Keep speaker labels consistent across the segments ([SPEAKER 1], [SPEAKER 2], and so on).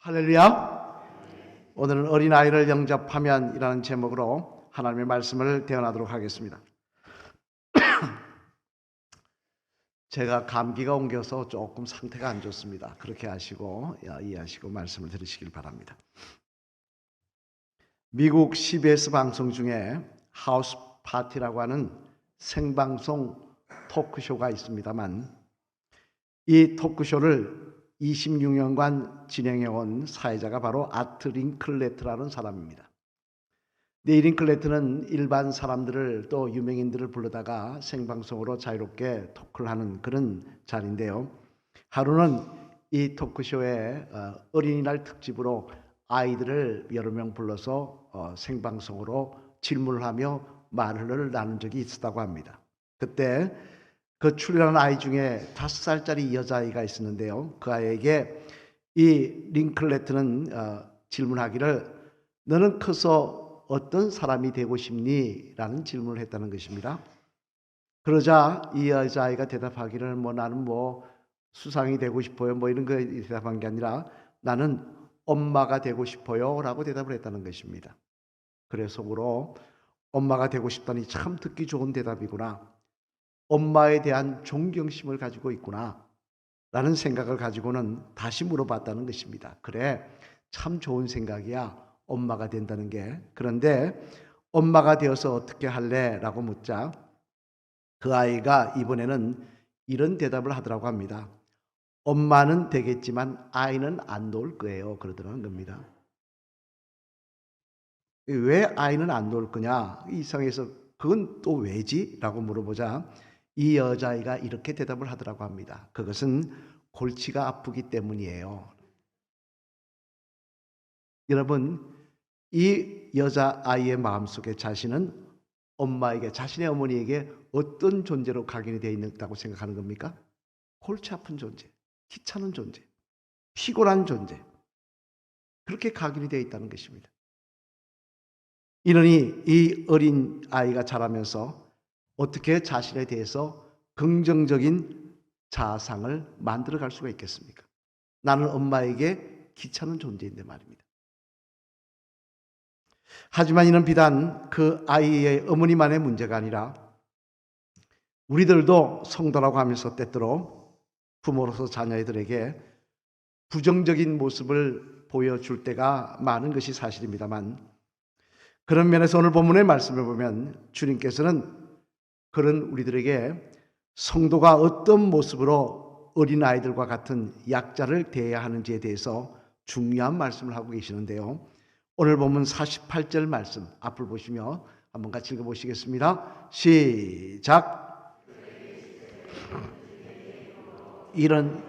[SPEAKER 1] 할렐루야. 오늘은 어린아이를 영접하면이라는 제목으로 하나님의 말씀을 대언하도록 하겠습니다. 제가 감기가 옮겨서 조금 상태가 안 좋습니다. 그렇게 하시고 이해하시고 말씀을 들으시길 바랍니다. 미국 CBS 방송 중에 하우스 파티라고 하는 생방송 토크쇼가 있습니다만, 이 토크쇼를 26년간 진행해온 사회자가 바로 아트 링클레트라는 사람입니다. 이 링클레트는 일반 사람들을 또 유명인들을 불러다가 생방송으로 자유롭게 토크를 하는 그런 자리인데요. 하루는 이 토크쇼에 어린이날 특집으로 아이들을 여러 명 불러서 생방송으로 질문을 하며 말을 나눈 적이 있었다고 합니다. 그때 그 출연한 아이 중에 5살짜리 여자아이가 있었는데요. 그 아이에게 이 링클레트는 질문하기를, 너는 커서 어떤 사람이 되고 싶니? 라는 질문을 했다는 것입니다. 그러자 이 여자아이가 대답하기를 나는 수상이 되고 싶어요 이런 거 대답한 게 아니라 나는 엄마가 되고 싶어요 라고 대답을 했다는 것입니다. 그래서 속으로 엄마가 되고 싶다니 참 듣기 좋은 대답이구나, 엄마에 대한 존경심을 가지고 있구나 라는 생각을 가지고는 다시 물어봤다는 것입니다. 그래, 참 좋은 생각이야, 엄마가 된다는 게. 그런데 엄마가 되어서 어떻게 할래? 라고 묻자 그 아이가 이번에는 이런 대답을 하더라고 합니다. 엄마는 되겠지만 아이는 안 놓을 거예요, 그러더라는 겁니다. 왜 아이는 안 놓을 거냐? 이상해서 그건 또 왜지? 라고 물어보자 이 여자아이가 이렇게 대답을 하더라고 합니다. 그것은 골치가 아프기 때문이에요. 여러분, 이 여자아이의 마음속에 자신은 엄마에게, 자신의 어머니에게 어떤 존재로 각인이 되어 있다고 생각하는 겁니까? 골치 아픈 존재, 귀찮은 존재, 피곤한 존재, 그렇게 각인이 되어 있다는 것입니다. 이러니 이 어린 아이가 자라면서 어떻게 자신에 대해서 긍정적인 자상을 만들어갈 수가 있겠습니까? 나는 엄마에게 귀찮은 존재인데 말입니다. 하지만 이는 비단 그 아이의 어머니만의 문제가 아니라 우리들도 성도라고 하면서 때때로 부모로서 자녀들에게 부정적인 모습을 보여줄 때가 많은 것이 사실입니다만, 그런 면에서 오늘 본문의 말씀을 보면 주님께서는 그런 우리들에게 성도가 어떤 모습으로 어린아이들과 같은 약자를 대해야 하는지에 대해서 중요한 말씀을 하고 계시는데요. 오늘 본문 48절 말씀 앞을 보시며 한번 같이 읽어보시겠습니다. 시작. 이런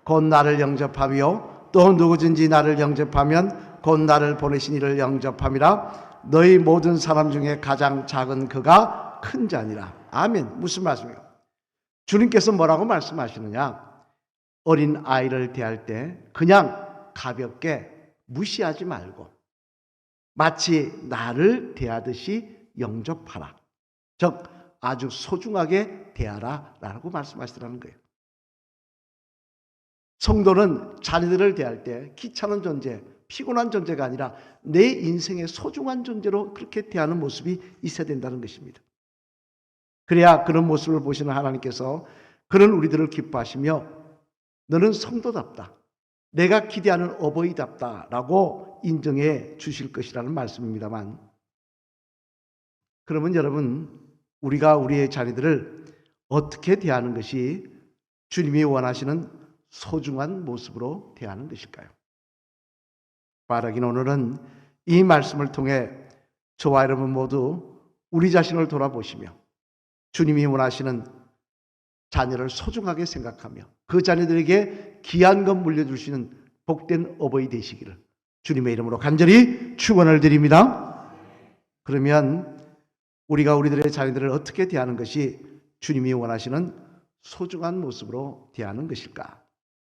[SPEAKER 1] 곧 나를 영접하며 또 누구든지 나를 영접하면 곧 나를 보내신 이를 영접함이라. 너희 모든 사람 중에 가장 작은 그가 큰 자니라. 아멘. 무슨 말씀이에요? 주님께서 뭐라고 말씀하시느냐? 어린 아이를 대할 때 그냥 가볍게 무시하지 말고 마치 나를 대하듯이 영접하라. 즉 아주 소중하게 대하라 라고 말씀하시더라는 거예요. 성도는 자녀들을 대할 때 귀찮은 존재, 피곤한 존재가 아니라 내 인생의 소중한 존재로 그렇게 대하는 모습이 있어야 된다는 것입니다. 그래야 그런 모습을 보시는 하나님께서 그런 우리들을 기뻐하시며 너는 성도답다, 내가 기대하는 어버이답다 라고 인정해 주실 것이라는 말씀입니다만, 그러면 여러분, 우리가 우리의 자녀들을 어떻게 대하는 것이 주님이 원하시는 소중한 모습으로 대하는 것일까요? 바라긴 오늘은 이 말씀을 통해 저와 여러분 모두 우리 자신을 돌아보시며 주님이 원하시는 자녀를 소중하게 생각하며 그 자녀들에게 귀한 것 물려주시는 복된 어버이 되시기를 주님의 이름으로 간절히 축원을 드립니다. 그러면 우리가 우리들의 자녀들을 어떻게 대하는 것이 주님이 원하시는 소중한 모습으로 대하는 것일까?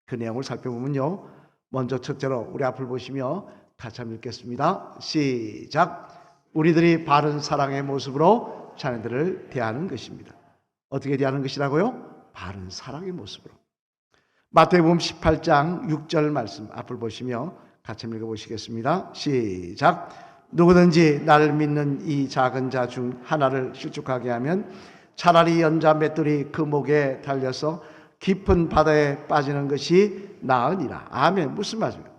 [SPEAKER 1] 그 내용을 살펴보면요, 먼저 첫째로 우리 앞을 보시며 같이 한번 읽겠습니다. 시작. 우리들이 바른 사랑의 모습으로 자녀들을 대하는 것입니다. 어떻게 대하는 것이라고요? 바른 사랑의 모습으로. 마태복음 18장 6절 말씀 앞을 보시며 같이 읽어보시겠습니다. 시작. 누구든지 나를 믿는 이 작은 자 중 하나를 실족하게 하면 차라리 연자 맷돌이 그 목에 달려서 깊은 바다에 빠지는 것이 나으니라. 아멘. 무슨 말씀입니까?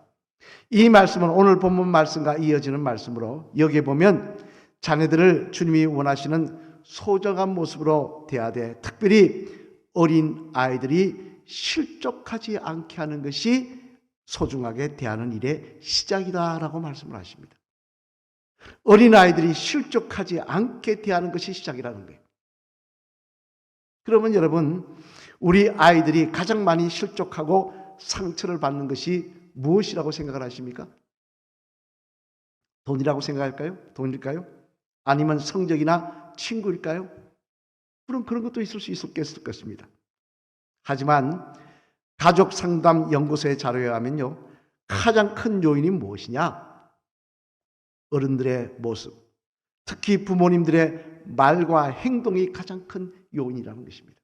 [SPEAKER 1] 이 말씀은 오늘 본문 말씀과 이어지는 말씀으로 여기에 보면 자녀들을 주님이 원하시는 소중한 모습으로 대하되 특별히 어린 아이들이 실족하지 않게 하는 것이 소중하게 대하는 일의 시작이다라고 말씀을 하십니다. 어린아이들이 실족하지 않게 대하는 것이 시작이라는 거예요. 그러면 여러분, 우리 아이들이 가장 많이 실족하고 상처를 받는 것이 무엇이라고 생각을 하십니까? 돈이라고 생각할까요? 돈일까요? 아니면 성적이나 친구일까요? 물론 그런 것도 있을 수 있었을 것입니다. 하지만 가족 상담 연구소의 자료에 하면요, 가장 큰 요인이 무엇이냐? 어른들의 모습, 특히 부모님들의 말과 행동이 가장 큰 요인이라는 것입니다.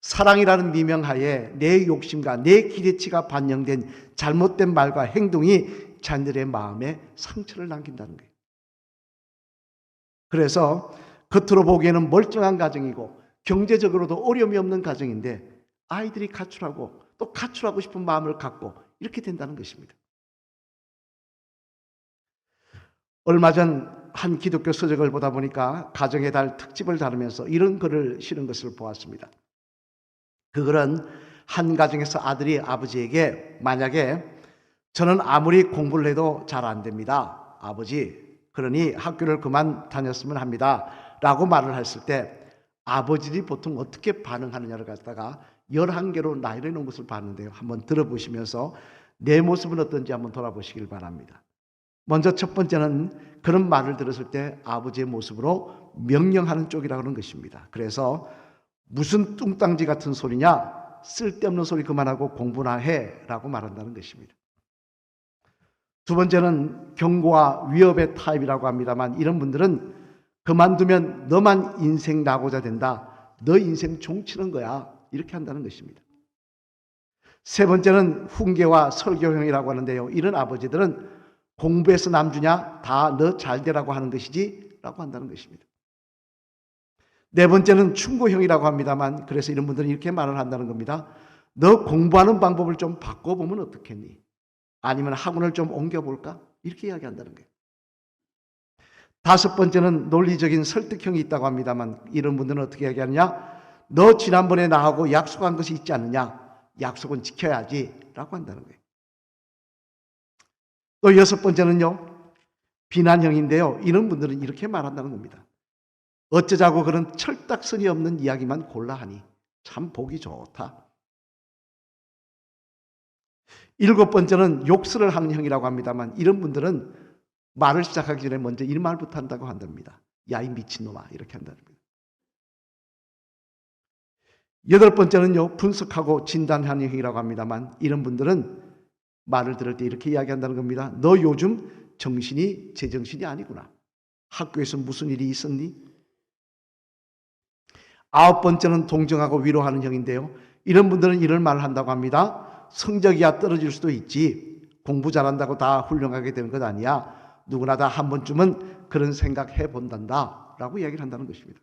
[SPEAKER 1] 사랑이라는 미명하에 내 욕심과 내 기대치가 반영된 잘못된 말과 행동이 자녀들의 마음에 상처를 남긴다는 거예요. 그래서 겉으로 보기에는 멀쩡한 가정이고 경제적으로도 어려움이 없는 가정인데 아이들이 가출하고 또 가출하고 싶은 마음을 갖고 이렇게 된다는 것입니다. 얼마 전 한 기독교 서적을 보다 보니까 가정의 달 특집을 다루면서 이런 글을 실은 것을 보았습니다. 그 글은 한 가정에서 아들이 아버지에게 만약에 저는 아무리 공부를 해도 잘 안 됩니다. 아버지, 그러니 학교를 그만 다녔으면 합니다. 라고 말을 했을 때 아버지들이 보통 어떻게 반응하느냐를 갖다가 11개로 나열해 놓은 것을 봤는데요. 한번 들어보시면서 내 모습은 어떤지 한번 돌아보시길 바랍니다. 먼저 첫 번째는 그런 말을 들었을 때 아버지의 모습으로 명령하는 쪽이라고 하는 것입니다. 그래서 무슨 뚱땅지 같은 소리냐? 쓸데없는 소리 그만하고 공부나 해 라고 말한다는 것입니다. 두 번째는 경고와 위협의 타입이라고 합니다만 이런 분들은 그만두면 너만 인생 나고자 된다. 너 인생 종치는 거야. 이렇게 한다는 것입니다. 세 번째는 훈계와 설교형이라고 하는데요. 이런 아버지들은 공부해서 남주냐? 다 너 잘되라고 하는 것이지? 라고 한다는 것입니다. 네 번째는 충고형이라고 합니다만 그래서 이런 분들은 이렇게 말을 한다는 겁니다. 너 공부하는 방법을 좀 바꿔보면 어떻겠니? 아니면 학원을 좀 옮겨볼까? 이렇게 이야기한다는 거예요. 다섯 번째는 논리적인 설득형이 있다고 합니다만 이런 분들은 어떻게 이야기하느냐? 너 지난번에 나하고 약속한 것이 있지 않느냐? 약속은 지켜야지 라고 한다는 거예요. 또 여섯 번째는요, 비난형인데요. 이런 분들은 이렇게 말한다는 겁니다. 어쩌자고 그런 철딱선이 없는 이야기만 골라 하니 참 보기 좋다. 일곱 번째는 욕설을 하는 형이라고 합니다만 이런 분들은 말을 시작하기 전에 먼저 이 말부터 한다고 한답니다. 야, 이 미친놈아 이렇게 한다는 겁니다. 여덟 번째는요, 분석하고 진단하는 형이라고 합니다만 이런 분들은 말을 들을 때 이렇게 이야기한다는 겁니다. 너 요즘 정신이 제정신이 아니구나. 학교에서 무슨 일이 있었니? 아홉 번째는 동정하고 위로하는 형인데요. 이런 분들은 이런 말을 한다고 합니다. 성적이야 떨어질 수도 있지. 공부 잘한다고 다 훌륭하게 되는 것 아니야. 누구나 다 한 번쯤은 그런 생각해 본단다. 라고 이야기를 한다는 것입니다.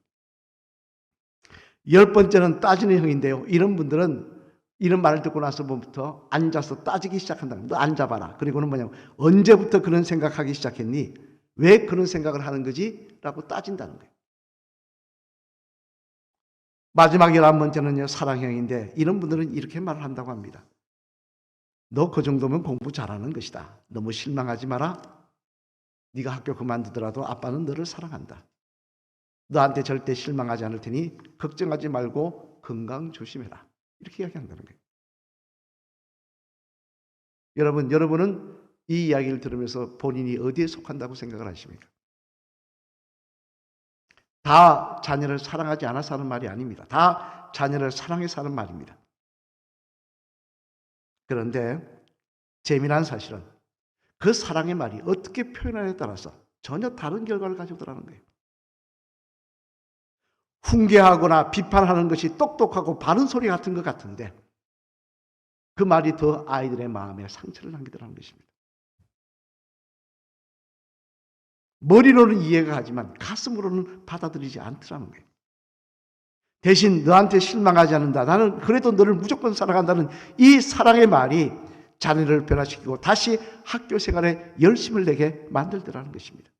[SPEAKER 1] 열 번째는 따지는 형인데요. 이런 분들은 이런 말을 듣고 나서부터 앉아서 따지기 시작한다. 너 앉아봐라. 그리고는 뭐냐면 언제부터 그런 생각하기 시작했니? 왜 그런 생각을 하는 거지? 라고 따진다는 거예요. 마지막 11번째는요, 사랑형인데 이런 분들은 이렇게 말을 한다고 합니다. 너 그 정도면 공부 잘하는 것이다. 너무 실망하지 마라. 네가 학교 그만두더라도 아빠는 너를 사랑한다. 너한테 절대 실망하지 않을 테니 걱정하지 말고 건강 조심해라. 이렇게 이야기한다는 거예요. 여러분은 이 이야기를 들으면서 본인이 어디에 속한다고 생각을 하십니까? 다 자녀를 사랑하지 않아서 하는 말이 아닙니다. 다 자녀를 사랑해서 하는 말입니다. 그런데 재미난 사실은 그 사랑의 말이 어떻게 표현하냐에 따라서 전혀 다른 결과를 가져오더라는 거예요. 훈계하거나 비판하는 것이 똑똑하고 바른 소리 같은 것 같은데 그 말이 더 아이들의 마음에 상처를 남기더라는 것입니다. 머리로는 이해가 가지만 가슴으로는 받아들이지 않더라는 거예요. 대신 너한테 실망하지 않는다. 나는 그래도 너를 무조건 사랑한다는 이 사랑의 말이 자녀를 변화시키고 다시 학교 생활에 열심을 내게 만들더라는 것입니다.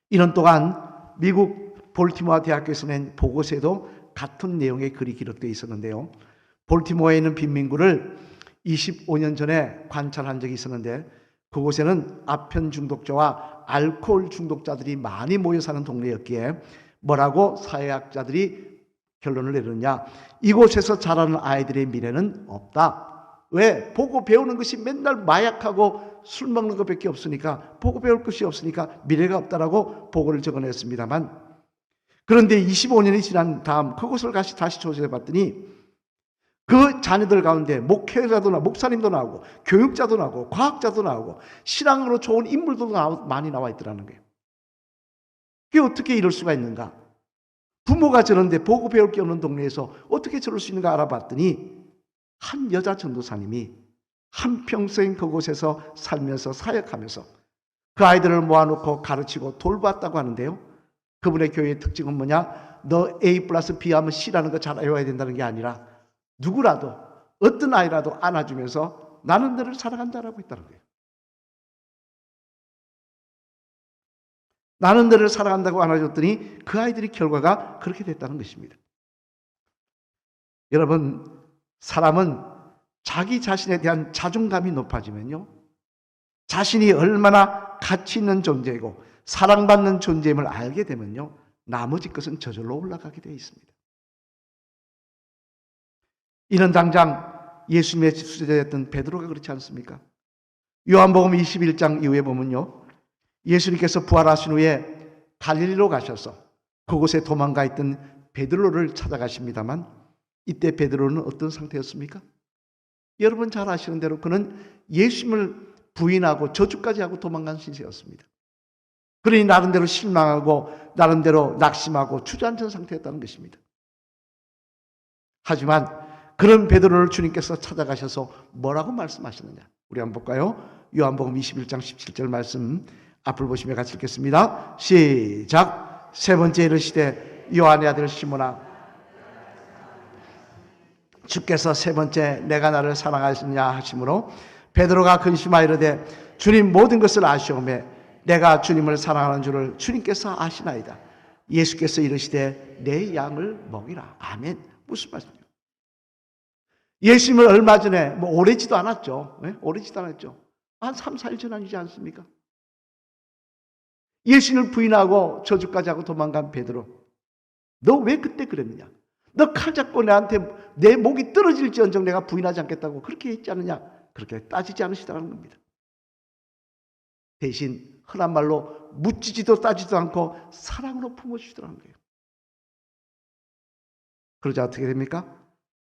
[SPEAKER 1] 이런 동안 미국 볼티모어 대학교에서 낸 보고서에도 같은 내용의 글이 기록되어 있었는데요. 볼티모어에 있는 빈민구를 25년 전에 관찰한 적이 있었는데 그곳에는 아편 중독자와 알코올 중독자들이 많이 모여 사는 동네였기에 뭐라고 사회학자들이 결론을 내렸냐? 이곳에서 자라는 아이들의 미래는 없다. 왜? 보고 배우는 것이 맨날 마약하고 술 먹는 것밖에 없으니까, 보고 배울 것이 없으니까 미래가 없다라고 보고를 적어냈습니다만, 그런데 25년이 지난 다음 그곳을 다시 조사해 봤더니 그 자녀들 가운데 목회자도 나오고 목사님도 나오고 교육자도 나오고 과학자도 나오고 신앙으로 좋은 인물도 많이 나와 있더라는 거예요. 그게 어떻게 이럴 수가 있는가? 부모가 저런데 보고 배울 게 없는 동네에서 어떻게 저럴 수 있는가 알아봤더니 한 여자 전도사님이 한평생 그곳에서 살면서 사역하면서 그 아이들을 모아놓고 가르치고 돌봤다고 하는데요. 그분의 교회의 특징은 뭐냐? 너 A 플러스 B 하면 C라는 거 잘 외워야 된다는 게 아니라 누구라도 어떤 아이라도 안아주면서 나는 너를 사랑한다라고 했다는 거예요. 나는 너를 사랑한다고 안아줬더니 그 아이들의 결과가 그렇게 됐다는 것입니다. 여러분, 사람은 자기 자신에 대한 자존감이 높아지면요, 자신이 얼마나 가치 있는 존재이고 사랑받는 존재임을 알게 되면요, 나머지 것은 저절로 올라가게 되어 있습니다. 이는 당장 예수님의 수제자였던 베드로가 그렇지 않습니까? 요한복음 21장 이후에 보면요, 예수님께서 부활하신 후에 갈릴리로 가셔서 그곳에 도망가 있던 베드로를 찾아가십니다만, 이때 베드로는 어떤 상태였습니까? 여러분 잘 아시는 대로 그는 예수님을 부인하고 저주까지 하고 도망간 신세였습니다. 그러니 나름대로 실망하고 나름대로 낙심하고 주저앉은 상태였다는 것입니다. 하지만 그런 베드로를 주님께서 찾아가셔서 뭐라고 말씀하셨느냐? 우리 한번 볼까요? 요한복음 21장 17절 말씀 앞을 보시며 같이 읽겠습니다. 시작. 세 번째 이르시되 요한의 아들 시몬아, 주께서 세 번째 내가 나를 사랑하시느냐 하시므로 베드로가 근심하여 이르되 주님 모든 것을 아시오매 내가 주님을 사랑하는 줄을 주님께서 아시나이다. 예수께서 이르시되 내 양을 먹이라. 아멘. 무슨 말씀이에요? 예수님을 얼마 전에 오래지도 않았죠. 네? 오래지도 않았죠. 한 3, 4일 전 아니지 않습니까? 예수님을 부인하고 저주까지 하고 도망간 베드로, 너 왜 그때 그랬느냐? 너 칼 잡고 나한테 내 목이 떨어질지언정 내가 부인하지 않겠다고 그렇게 했지 않느냐? 그렇게 따지지 않으시다는 겁니다. 대신 흔한 말로 묻지도 따지도 않고 사랑으로 품어주시더라는 거예요. 그러자 어떻게 됩니까?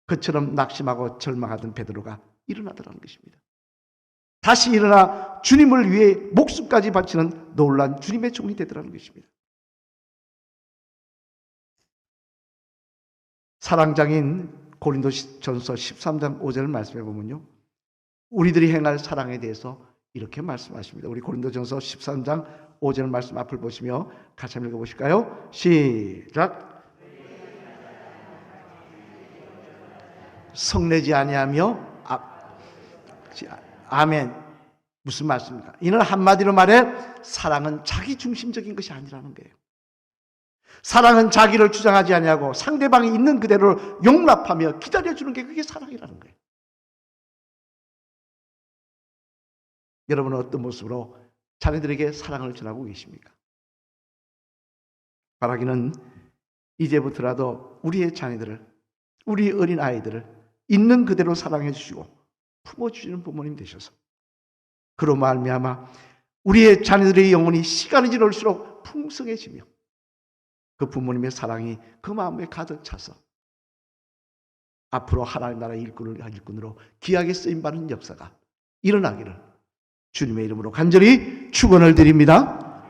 [SPEAKER 1] 그처럼 낙심하고 절망하던 베드로가 일어나더라는 것입니다. 다시 일어나 주님을 위해 목숨까지 바치는 놀란 주님의 종이 되더라는 것입니다. 사랑장인 고린도전서 13장 5절 말씀해 보면요, 우리들이 행할 사랑에 대해서 이렇게 말씀하십니다. 우리 고린도전서 13장 5절 말씀 앞을 보시며 같이 한번 읽어보실까요? 시작. 성내지 아니하며 아멘. 무슨 말씀입니까? 이는 한마디로 말해 사랑은 자기 중심적인 것이 아니라는 거예요. 사랑은 자기를 주장하지 아니하고 상대방이 있는 그대로 용납하며 기다려주는 게 그게 사랑이라는 거예요. 여러분은 어떤 모습으로 자녀들에게 사랑을 전하고 계십니까? 바라기는 이제부터라도 우리의 자녀들을, 우리 어린 아이들을 있는 그대로 사랑해 주시고 품어주시는 부모님 되셔서 그로 말미암아 우리의 자녀들의 영혼이 시간이 지날수록 풍성해지며 그 부모님의 사랑이 그 마음에 가득 차서 앞으로 하나님 나라의 일꾼으로 귀하게 쓰임받는 역사가 일어나기를 주님의 이름으로 간절히 축원을 드립니다.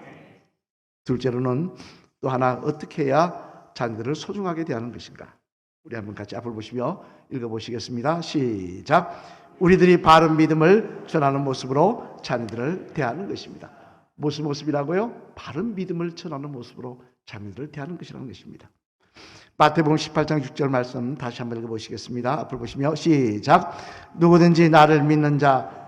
[SPEAKER 1] 둘째로는 또 하나, 어떻게 해야 자녀들을 소중하게 대하는 것인가? 우리 한번 같이 앞을 보시며 읽어보시겠습니다. 시작. 우리들이 바른 믿음을 전하는 모습으로 자녀들을 대하는 것입니다. 무슨 모습이라고요? 바른 믿음을 전하는 모습으로 자녀들을 대하는 것이라는 것입니다. 마태복음 18장 6절 말씀 다시 한번 읽어보시겠습니다. 앞을 보시며 시작. 누구든지 나를 믿는 자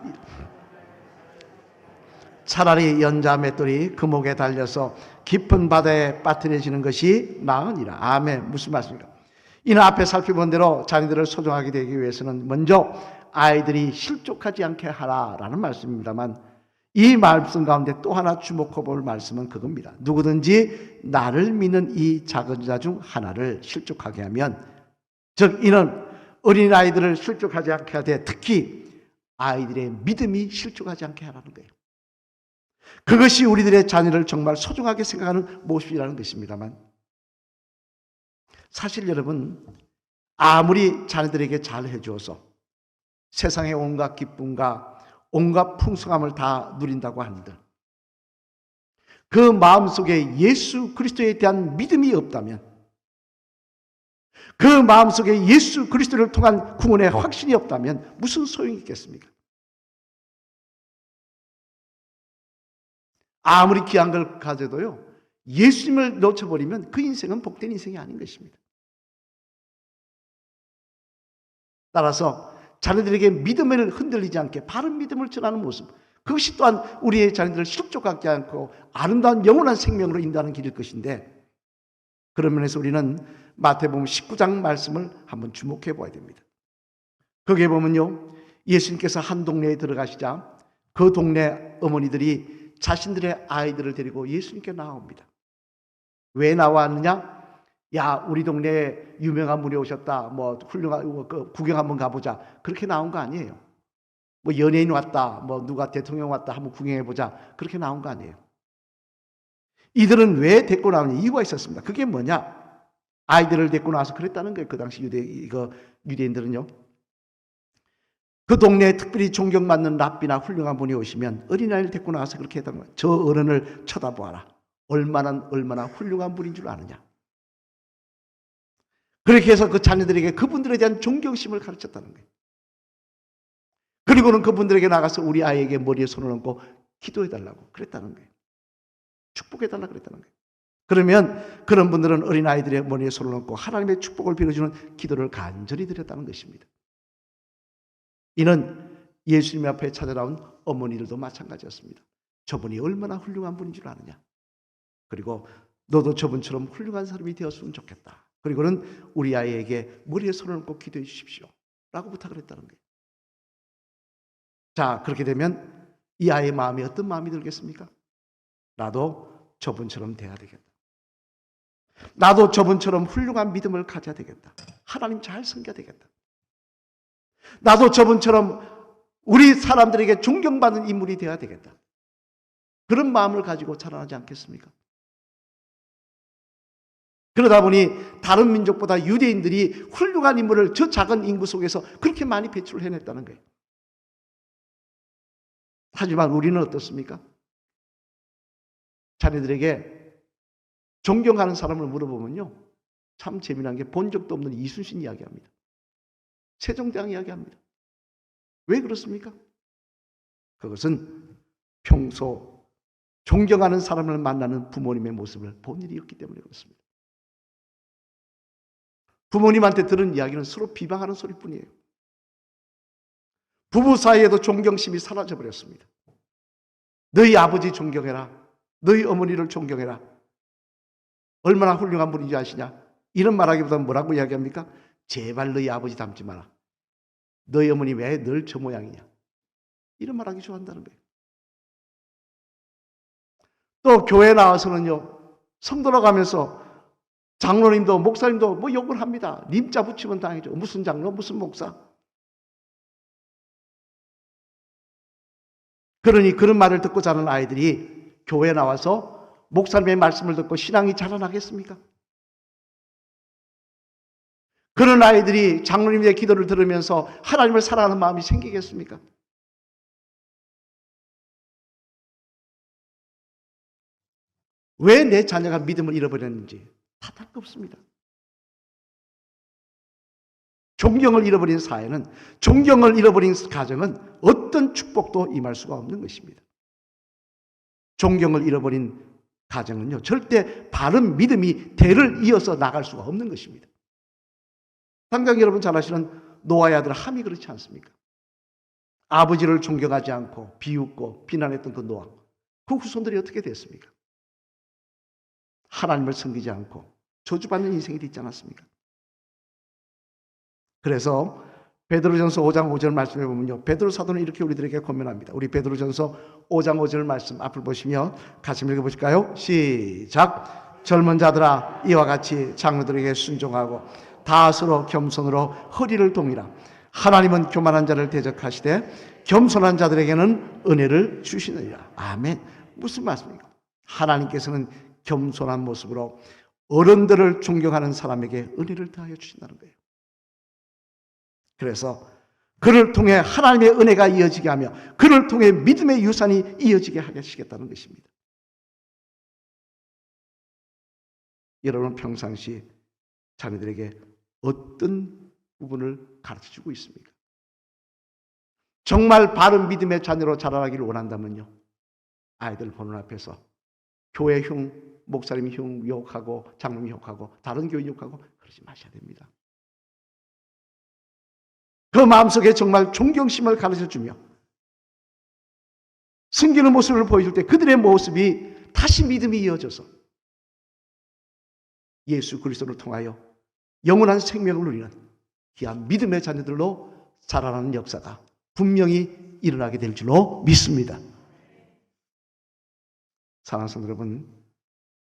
[SPEAKER 1] 차라리 연자 맷돌이 그 목에 달려서 깊은 바다에 빠뜨려지는 것이 나으니라. 아멘. 무슨 말씀입니까? 이는 앞에 살펴본 대로 자녀들을 소중하게 되기 위해서는 먼저 아이들이 실족하지 않게 하라라는 말씀입니다만, 이 말씀 가운데 또 하나 주목해 볼 말씀은 그겁니다. 누구든지 나를 믿는 이 작은 자 중 하나를 실족하게 하면, 즉 이는 어린아이들을 실족하지 않게 하되 특히 아이들의 믿음이 실족하지 않게 하라는 거예요. 그것이 우리들의 자녀를 정말 소중하게 생각하는 모습이라는 것입니다만, 사실 여러분, 아무리 자녀들에게 잘 해주어서 세상의 온갖 기쁨과 온갖 풍성함을 다 누린다고 하는데, 그 마음속에 예수 그리스도에 대한 믿음이 없다면, 그 마음속에 예수 그리스도를 통한 구원의 확신이 없다면 무슨 소용이 있겠습니까? 아무리 귀한 걸 가져도요, 예수님을 놓쳐버리면 그 인생은 복된 인생이 아닌 것입니다. 따라서 자녀들에게 믿음을 흔들리지 않게 바른 믿음을 전하는 모습, 그것이 또한 우리의 자녀들을 실족하지 않고 아름다운 영원한 생명으로 인도하는 길일 것인데, 그런 면에서 우리는 마태복음 19장 말씀을 한번 주목해 봐야 됩니다. 거기에 보면요, 예수님께서 한 동네에 들어가시자 그 동네 어머니들이 자신들의 아이들을 데리고 예수님께 나옵니다. 왜 나왔느냐? 야, 우리 동네에 유명한 분이 오셨다. 뭐 훌륭한 구경 한번 가보자. 그렇게 나온 거 아니에요. 뭐 연예인 왔다. 뭐 누가 대통령 왔다. 한번 구경해 보자. 그렇게 나온 거 아니에요. 이들은 왜 데리고 나오는 이유가 있었습니다. 그게 뭐냐? 아이들을 데리고 나와서 그랬다는 거예요. 그 당시 유대인들은요. 그 동네에 특별히 존경받는 랍비나 훌륭한 분이 오시면 어린아이를 데리고 나와서 그렇게 했다는 거예요. 저 어른을 쳐다보아라. 얼마나 훌륭한 분인 줄 아느냐. 그렇게 해서 그 자녀들에게 그분들에 대한 존경심을 가르쳤다는 거예요. 그리고는 그분들에게 나가서 우리 아이에게 머리에 손을 얹고 기도해달라고 그랬다는 거예요. 축복해달라고 그랬다는 거예요. 그러면 그런 분들은 어린아이들의 머리에 손을 얹고 하나님의 축복을 빌어주는 기도를 간절히 드렸다는 것입니다. 이는 예수님 앞에 찾아나온 어머니들도 마찬가지였습니다. 저분이 얼마나 훌륭한 분인 줄 아느냐. 그리고 너도 저분처럼 훌륭한 사람이 되었으면 좋겠다. 그리고는 우리 아이에게 머리에 손을 얹고 기도해 주십시오 라고 부탁을 했다는 거예요. 자, 그렇게 되면 이 아이의 마음이 어떤 마음이 들겠습니까? 나도 저분처럼 돼야 되겠다. 나도 저분처럼 훌륭한 믿음을 가져야 되겠다. 하나님 잘 섬겨야 되겠다. 나도 저분처럼 우리 사람들에게 존경받는 인물이 되어야 되겠다. 그런 마음을 가지고 자라나지 않겠습니까? 그러다 보니 다른 민족보다 유대인들이 훌륭한 인물을 저 작은 인구 속에서 그렇게 많이 배출을 해냈다는 거예요. 하지만 우리는 어떻습니까? 자녀들에게 존경하는 사람을 물어보면요, 참 재미난 게 본 적도 없는 이순신 이야기합니다. 세종대왕 이야기합니다. 왜 그렇습니까? 그것은 평소 존경하는 사람을 만나는 부모님의 모습을 본 일이었기 때문에 그렇습니다. 부모님한테 들은 이야기는 서로 비방하는 소리뿐이에요. 부부 사이에도 존경심이 사라져버렸습니다. 너희 아버지 존경해라. 너희 어머니를 존경해라. 얼마나 훌륭한 분인지 아시냐? 이런 말하기보다는 뭐라고 이야기합니까? 제발 너희 아버지 닮지 마라. 너희 어머니 왜 늘 저 모양이냐? 이런 말하기 좋아한다는 거예요. 또 교회 나와서는요, 성도로 가면서 장로님도 목사님도 뭐 욕을 합니다. 님자 붙이면 당이죠. 무슨 장로, 무슨 목사. 그러니 그런 말을 듣고 자란 아이들이 교회에 나와서 목사님의 말씀을 듣고 신앙이 자라나겠습니까? 그런 아이들이 장로님의 기도를 들으면서 하나님을 사랑하는 마음이 생기겠습니까? 왜 내 자녀가 믿음을 잃어버렸는지 탓할 거 없습니다. 존경을 잃어버린 사회는, 존경을 잃어버린 가정은 어떤 축복도 임할 수가 없는 것입니다. 존경을 잃어버린 가정은요, 절대 바른 믿음이 대를 이어서 나갈 수가 없는 것입니다. 당장 여러분 잘 아시는 노아의 아들 함이 그렇지 않습니까? 아버지를 존경하지 않고 비웃고 비난했던 그 노아, 그 후손들이 어떻게 됐습니까? 하나님을 섬기지 않고 저주받는 인생이 되지 않았습니까? 그래서 베드로전서 5장 5절 말씀해 보면요, 베드로 사도는 이렇게 우리들에게 권면합니다. 우리 베드로전서 5장 5절 말씀 앞을 보시며 같이 읽어보실까요? 시작. 젊은 자들아, 이와 같이 장로들에게 순종하고 다 서로 겸손으로 허리를 동이라. 하나님은 교만한 자를 대적하시되 겸손한 자들에게는 은혜를 주시느니라. 아멘. 무슨 말씀입니까? 하나님께서는 겸손한 모습으로 어른들을 존경하는 사람에게 은혜를 더하여 주신다는 거예요. 그래서 그를 통해 하나님의 은혜가 이어지게 하며 그를 통해 믿음의 유산이 이어지게 하시겠다는 것입니다. 여러분 평상시 자녀들에게 어떤 부분을 가르쳐주고 있습니까? 정말 바른 믿음의 자녀로 자라나기를 원한다면요, 아이들 보는 앞에서 교회 흉, 목사님 흉 욕하고 장로님 욕하고 다른 교인 욕하고 그러지 마셔야 됩니다. 그 마음속에 정말 존경심을 가르쳐주며 숨기는 모습을 보여줄 때 그들의 모습이 다시 믿음이 이어져서 예수 그리스도를 통하여 영원한 생명을 누리는 귀한 믿음의 자녀들로 자라나는 역사가 분명히 일어나게 될 줄로 믿습니다. 사랑하는 성도 여러분,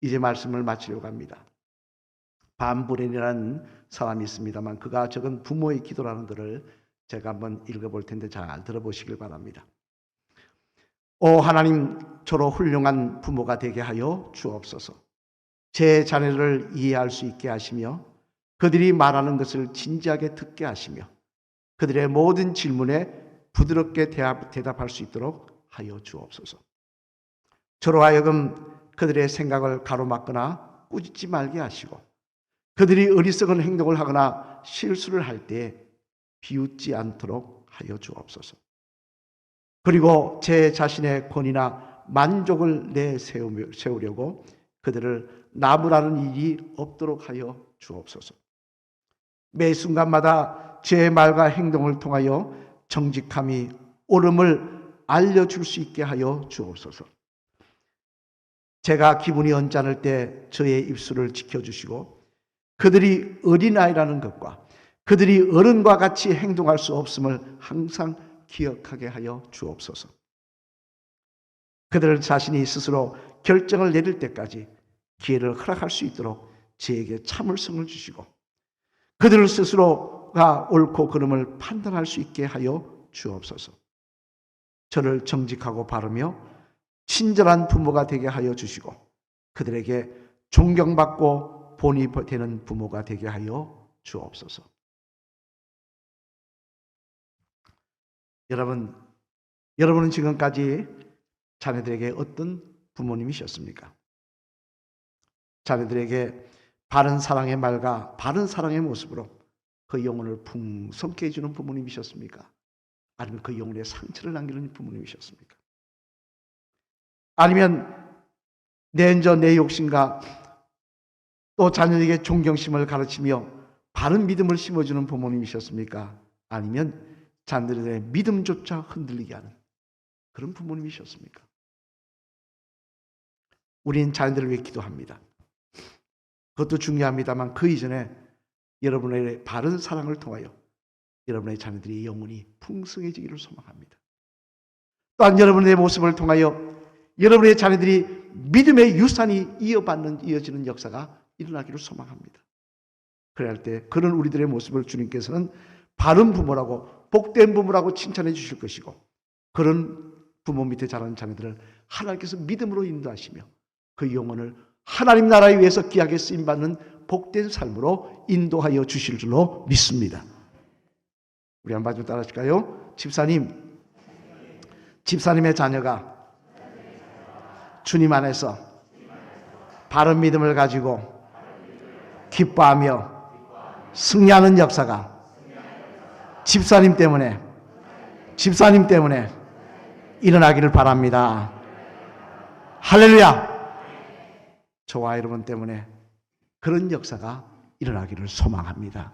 [SPEAKER 1] 이제 말씀을 마치려고 합니다. 반브렌이라는 사람이 있습니다만 그가 적은 부모의 기도라는 글을 제가 한번 읽어볼 텐데 잘 들어보시길 바랍니다. 오 하나님, 저로 훌륭한 부모가 되게 하여 주옵소서. 제 자녀를 이해할 수 있게 하시며 그들이 말하는 것을 진지하게 듣게 하시며 그들의 모든 질문에 부드럽게 대답할 수 있도록 하여 주옵소서. 저로 하여금 그들의 생각을 가로막거나 꾸짖지 말게 하시고 그들이 어리석은 행동을 하거나 실수를 할 때 비웃지 않도록 하여 주옵소서. 그리고 제 자신의 권위나 만족을 내세우려고 그들을 나무라는 일이 없도록 하여 주옵소서. 매 순간마다 제 말과 행동을 통하여 정직함이 옳음을 알려줄 수 있게 하여 주옵소서. 제가 기분이 언짢을 때 저의 입술을 지켜주시고 그들이 어린아이라는 것과 그들이 어른과 같이 행동할 수 없음을 항상 기억하게 하여 주옵소서. 그들 자신이 스스로 결정을 내릴 때까지 기회를 허락할 수 있도록 저에게 참을성을 주시고 그들 스스로가 옳고 그름을 판단할 수 있게 하여 주옵소서. 저를 정직하고 바르며 친절한 부모가 되게 하여 주시고 그들에게 존경받고 본이 되는 부모가 되게 하여 주옵소서. 여러분은 지금까지 자녀들에게 어떤 부모님이셨습니까? 자녀들에게 바른 사랑의 말과 바른 사랑의 모습으로 그 영혼을 풍성케 해주는 부모님이셨습니까? 아니면 그 영혼에 상처를 남기는 부모님이셨습니까? 아니면 내 욕심과 또 자녀에게 존경심을 가르치며 바른 믿음을 심어주는 부모님이셨습니까? 아니면 자녀들의 믿음조차 흔들리게 하는 그런 부모님이셨습니까? 우리는 자녀들을 위해 기도합니다. 그것도 중요합니다만 그 이전에 여러분의 바른 사랑을 통하여 여러분의 자녀들이 영혼이 풍성해지기를 소망합니다. 또한 여러분의 모습을 통하여 여러분의 자녀들이 믿음의 유산이 이어지는 역사가 일어나기를 소망합니다. 그래야 할 때 그런 우리들의 모습을 주님께서는 바른 부모라고 복된 부모라고 칭찬해 주실 것이고 그런 부모 밑에 자라는 자녀들을 하나님께서 믿음으로 인도하시며 그 영혼을 하나님 나라에 위해서 귀하게 쓰임받는 복된 삶으로 인도하여 주실 줄로 믿습니다. 우리 한번 좀 따라 하실까요? 집사님의 자녀가 주님 안에서 바른 믿음을 가지고 기뻐하며 승리하는 역사가 집사님 때문에 일어나기를 바랍니다. 할렐루야! 저와 여러분 때문에 그런 역사가 일어나기를 소망합니다.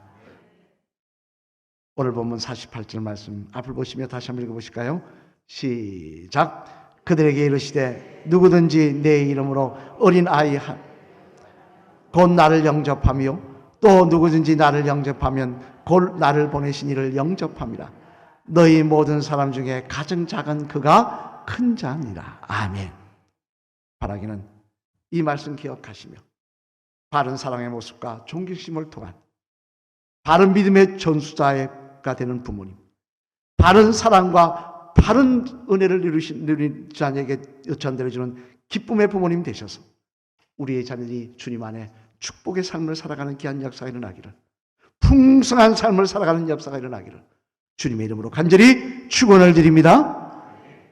[SPEAKER 1] 오늘 본문 48절 말씀 앞을 보시며 다시 한번 읽어보실까요? 시작. 그들에게 이르시되 누구든지 내 이름으로 어린 아이 곧 나를 영접하며 또 누구든지 나를 영접하면 곧 나를 보내신 이를 영접합니다. 너희 모든 사람 중에 가장 작은 그가 큰 자니라. 아멘. 바라기는 이 말씀 기억하시며 바른 사랑의 모습과 존경심을 통한 바른 믿음의 전수자가 되는 부모님, 바른 사랑과 바른 은혜를 누린 자녀에게 여천대로주는 기쁨의 부모님 되셔서 우리의 자녀들이 주님 안에 축복의 삶을 살아가는 귀한 역사가 일어나기를, 풍성한 삶을 살아가는 역사가 일어나기를 주님의 이름으로 간절히 축원을 드립니다.